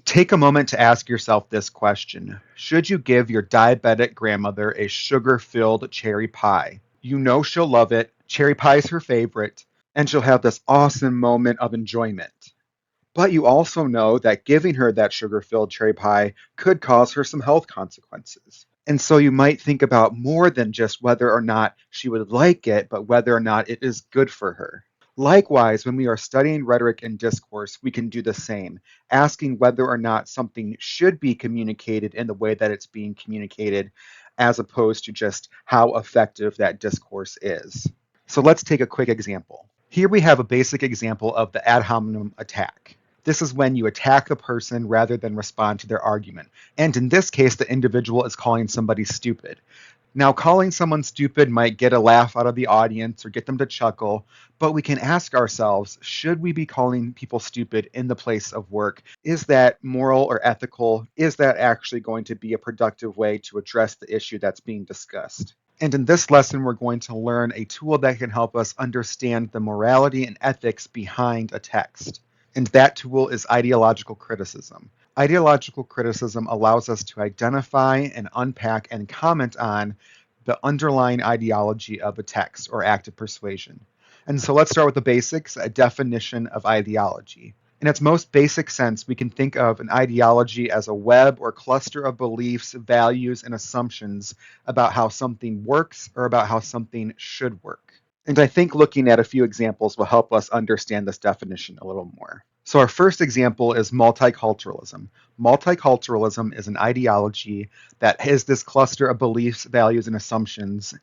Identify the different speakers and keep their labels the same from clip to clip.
Speaker 1: Take a moment to ask yourself this question. Should you give your diabetic grandmother a sugar-filled cherry pie? You know she'll love it, cherry pie is her favorite, and she'll have this awesome moment of enjoyment. But you also know that giving her that sugar-filled cherry pie could cause her some health consequences. And so you might think about more than just whether or not she would like it, but whether or not it is good for her. Likewise, when we are studying rhetoric and discourse, we can do the same, asking whether or not something should be communicated in the way that it's being communicated, as opposed to just how effective that discourse is. So let's take a quick example. Here we have a basic example of the ad hominem attack. This is when you attack the person rather than respond to their argument. And in this case, the individual is calling somebody stupid. Now, calling someone stupid might get a laugh out of the audience or get them to chuckle, but we can ask ourselves, should we be calling people stupid in the place of work? Is that moral or ethical? Is that actually going to be a productive way to address the issue that's being discussed? And in this lesson, we're going to learn a tool that can help us understand the morality and ethics behind a text. And that tool is ideological criticism. Ideological criticism allows us to identify and unpack and comment on the underlying ideology of a text or act of persuasion. And so let's start with the basics, a definition of ideology. In its most basic sense, we can think of an ideology as a web or cluster of beliefs, values, and assumptions about how something works or about how something should work. And I think looking at a few examples will help us understand this definition a little more. So our first example is multiculturalism. Multiculturalism is an ideology that has this cluster of beliefs, values, and assumptions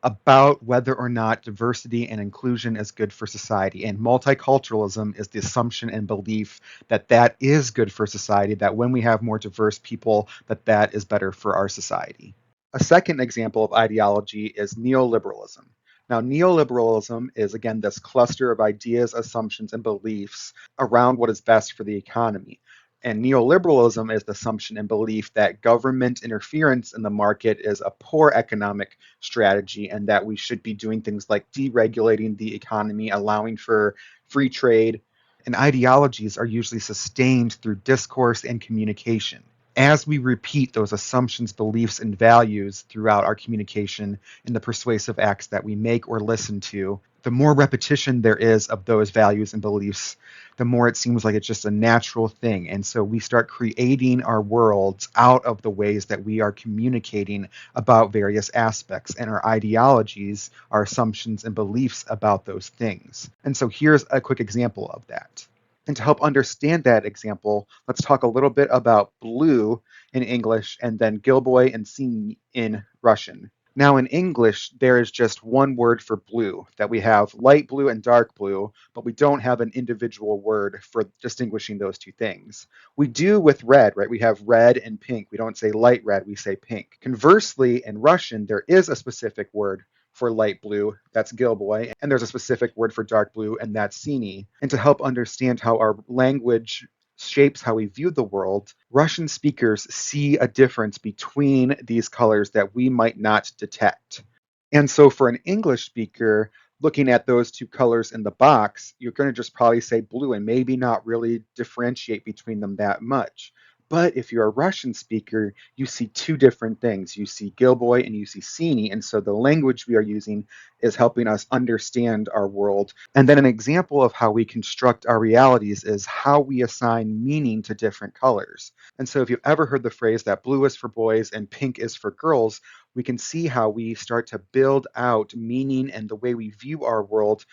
Speaker 1: about whether or not diversity and inclusion is good for society. And multiculturalism is the assumption and belief that that is good for society, that when we have more diverse people, that that is better for our society. A second example of ideology is neoliberalism. Now, neoliberalism is, again, this cluster of ideas, assumptions, and beliefs around what is best for the economy. And neoliberalism is the assumption and belief that government interference in the market is a poor economic strategy and that we should be doing things like deregulating the economy, allowing for free trade. And ideologies are usually sustained through discourse and communication. As we repeat those assumptions, beliefs, and values throughout our communication in the persuasive acts that we make or listen to, the more repetition there is of those values and beliefs, the more it seems like it's just a natural thing. And so we start creating our worlds out of the ways that we are communicating about various aspects, and our ideologies, our assumptions and beliefs about those things. And so here's a quick example of that. And to help understand that example, let's talk a little bit about blue in English and then gilboy and sini in Russian. Now in English, there is just one word for blue, that we have light blue and dark blue, but we don't have an individual word for distinguishing those two things. We do with red, right? We have red and pink. We don't say light red, we say pink. Conversely, in Russian, there is a specific word for light blue, that's gilboy, and there's a specific word for dark blue, and that's sini. And to help understand how our language shapes how we view the world, Russian speakers see a difference between these colors that we might not detect. And so for an English speaker, looking at those two colors in the box, you're going to just probably say blue and maybe not really differentiate between them that much. But if you're a Russian speaker, you see two different things. You see gilboy and you see sini. And so the language we are using is helping us understand our world. And then an example of how we construct our realities is how we assign meaning to different colors. And so if you've ever heard the phrase that blue is for boys and pink is for girls, we can see how we start to build out meaning and the way we view our world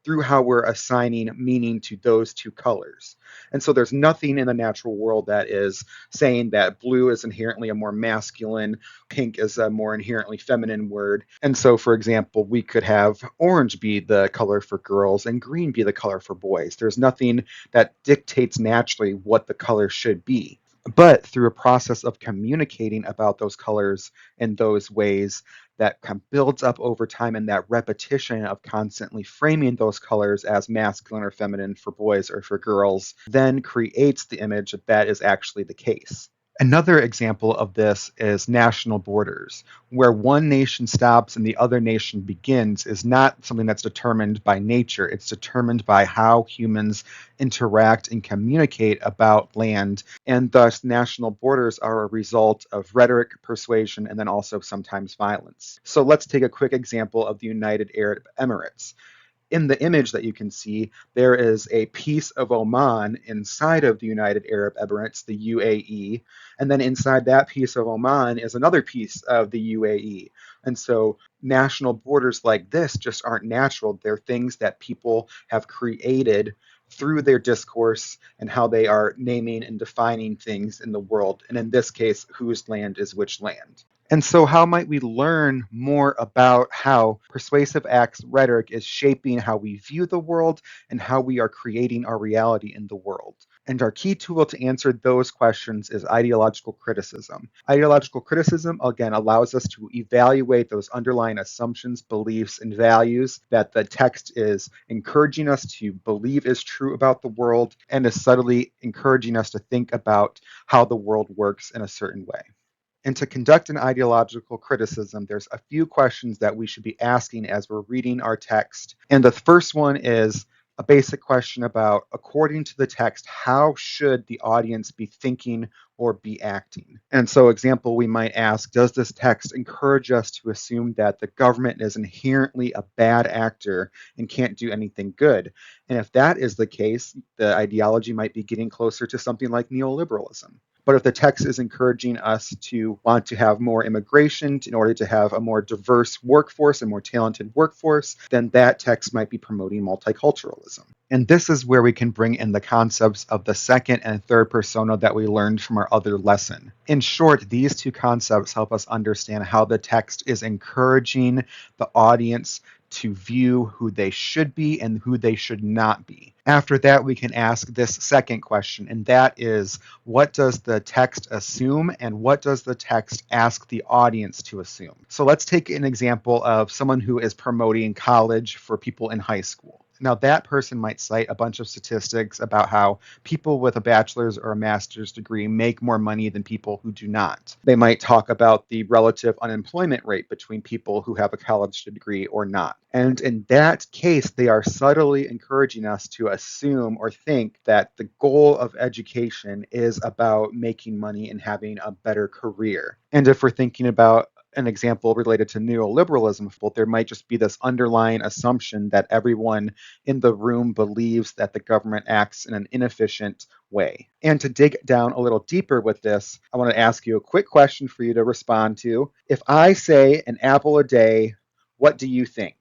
Speaker 1: through how we're assigning meaning to those two colors. And so there's nothing in the natural world that is saying that blue is inherently a more masculine, pink is a more inherently feminine word. And so, for example, we could have orange be the color for girls and green be the color for boys. There's nothing that dictates naturally what the color should be. But through a process of communicating about those colors in those ways, that kind of builds up over time, and that repetition of constantly framing those colors as masculine or feminine for boys or for girls then creates the image that that is actually the case. Another example of this is national borders. Where one nation stops and the other nation begins is not something that's determined by nature. It's determined by how humans interact and communicate about land, and thus national borders are a result of rhetoric, persuasion, and then also sometimes violence. So let's take a quick example of the United Arab Emirates. In the image that you can see, there is a piece of Oman inside of the United Arab Emirates, the UAE, and then inside that piece of Oman is another piece of the UAE. And so national borders like this just aren't natural. They're things that people have created through their discourse and how they are naming and defining things in the world. And in this case, whose land is which land. And so, how might we learn more about how persuasive acts rhetoric is shaping how we view the world and how we are creating our reality in the world? And our key tool to answer those questions is ideological criticism. Ideological criticism, again, allows us to evaluate those underlying assumptions, beliefs, and values that the text is encouraging us to believe is true about the world and is subtly encouraging us to think about how the world works in a certain way. And to conduct an ideological criticism, there's a few questions that we should be asking as we're reading our text. And the first one is a basic question about, according to the text, how should the audience be thinking or be acting? And so, example, we might ask, does this text encourage us to assume that the government is inherently a bad actor and can't do anything good? And if that is the case, the ideology might be getting closer to something like neoliberalism. But if the text is encouraging us to want to have more immigration in order to have a more diverse workforce, a more talented workforce, then that text might be promoting multiculturalism. And this is where we can bring in the concepts of the second and third persona that we learned from our other lesson. In short, these two concepts help us understand how the text is encouraging the audience to view who they should be and who they should not be. After that, we can ask this second question, and that is, what does the text assume and what does the text ask the audience to assume? So let's take an example of someone who is promoting college for people in high school. Now, that person might cite a bunch of statistics about how people with a bachelor's or a master's degree make more money than people who do not. They might talk about the relative unemployment rate between people who have a college degree or not. And in that case, they are subtly encouraging us to assume or think that the goal of education is about making money and having a better career. And if we're thinking about an example related to neoliberalism, there might just be this underlying assumption that everyone in the room believes that the government acts in an inefficient way. And to dig down a little deeper with this, I want to ask you a quick question for you to respond to. If I say an apple a day, what do you think?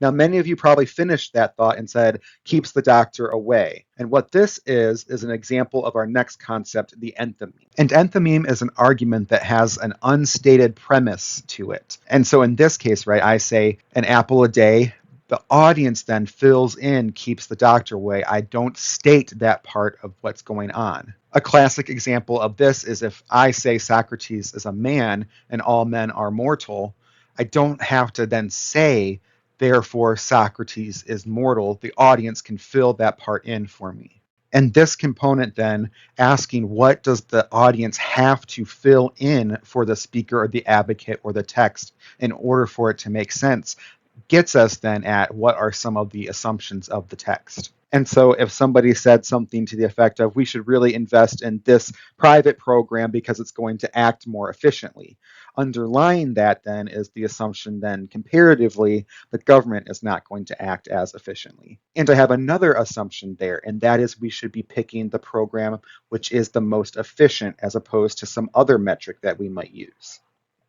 Speaker 1: Now, many of you probably finished that thought and said, keeps the doctor away. And what this is an example of our next concept, the enthymeme. And enthymeme is an argument that has an unstated premise to it. And so in this case, right, I say an apple a day. The audience then fills in, keeps the doctor away. I don't state that part of what's going on. A classic example of this is if I say Socrates is a man and all men are mortal, I don't have to then say, therefore, Socrates is mortal. The audience can fill that part in for me. And this component then, asking what does the audience have to fill in for the speaker or the advocate or the text in order for it to make sense, gets us then at what are some of the assumptions of the text. And so if somebody said something to the effect of, we should really invest in this private program because it's going to act more efficiently, underlying that then is the assumption then comparatively the government is not going to act as efficiently. And I have another assumption there, and that is we should be picking the program which is the most efficient as opposed to some other metric that we might use.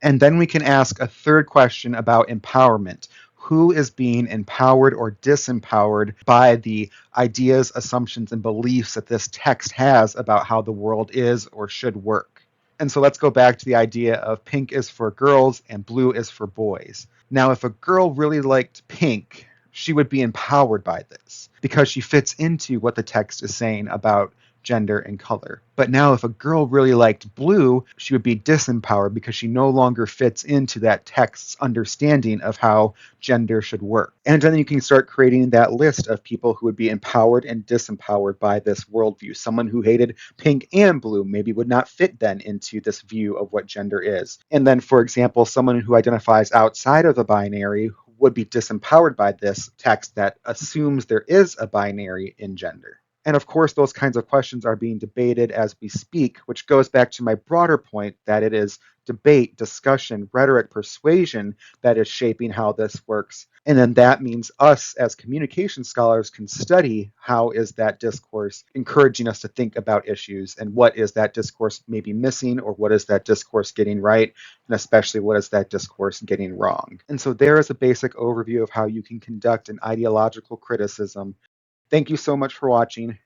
Speaker 1: And then we can ask a third question about empowerment. Who is being empowered or disempowered by the ideas, assumptions, and beliefs that this text has about how the world is or should work? And so let's go back to the idea of pink is for girls and blue is for boys. Now, if a girl really liked pink, she would be empowered by this because she fits into what the text is saying about gender and color. But now if a girl really liked blue, she would be disempowered because she no longer fits into that text's understanding of how gender should work. And then you can start creating that list of people who would be empowered and disempowered by this worldview. Someone who hated pink and blue maybe would not fit then into this view of what gender is. And then, for example, someone who identifies outside of the binary would be disempowered by this text that assumes there is a binary in gender. And of course, those kinds of questions are being debated as we speak, which goes back to my broader point that it is debate, discussion, rhetoric, persuasion that is shaping how this works. And then that means us as communication scholars can study how is that discourse encouraging us to think about issues, and what is that discourse maybe missing, or what is that discourse getting right, and especially what is that discourse getting wrong. And so there is a basic overview of how you can conduct an ideological criticism. Thank you so much for watching.